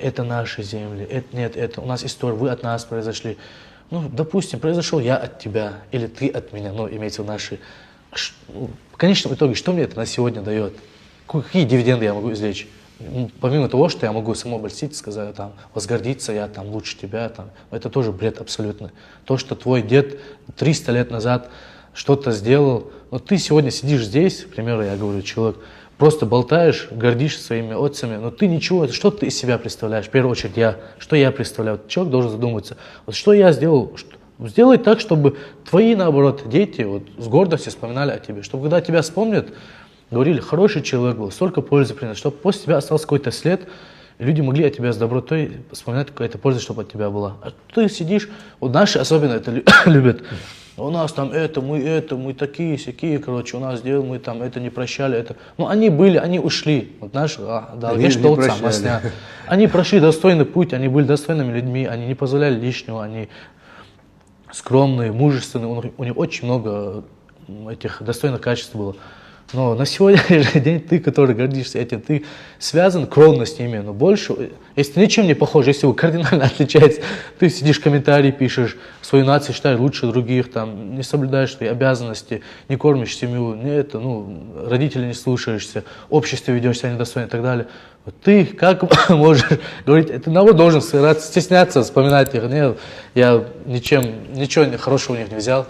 это наши земли, это нет, это у нас история, вы от нас произошли. Ну, допустим, произошел я от тебя, или ты от меня, ну, имеется в виду наши. В конечном итоге, что мне это на сегодня дает? Какие дивиденды я могу извлечь? Помимо того, что я могу самообольстить, сказать, там, возгордиться, я там лучше тебя, там, это тоже бред абсолютно. То, что твой дед 300 лет назад что-то сделал, но ты сегодня сидишь здесь, к примеру, я говорю, человек, просто болтаешь, гордишься своими отцами, но ты ничего, что ты из себя представляешь? В первую очередь что я представляю? Человек должен задуматься, вот что я сделал, сделай так, чтобы твои, наоборот, дети вот, с гордостью вспоминали о тебе, чтобы когда тебя вспомнят, говорили, хороший человек был, столько пользы принес, чтобы после тебя остался какой-то след, и люди могли о тебе с добротой вспоминать, какая-то польза, чтобы от тебя была. А ты сидишь, вот наши особенно это любят, у нас там мы такие, сякие, короче, у нас дел, мы там это не прощали, это. Ну, они были, они ушли. Вот наши, да, они прошли достойный путь, они были достойными людьми, они не позволяли лишнего, они скромные, мужественные, у них очень много этих достойных качеств было. Но на сегодняшний день ты, который гордишься этим, ты связан кровно с ними, но больше, если ты ничем не похож, если вы кардинально отличаетесь, ты сидишь, комментарии пишешь, свою нацию считаешь лучше других, там, не соблюдаешь свои обязанности, не кормишь семью, не это, ну, родителей не слушаешься, общество ведешь себя недостойно и так далее. Вот ты как можешь говорить, ты наоборот должен стесняться, вспоминать их, нет, я ничего хорошего у них не взял.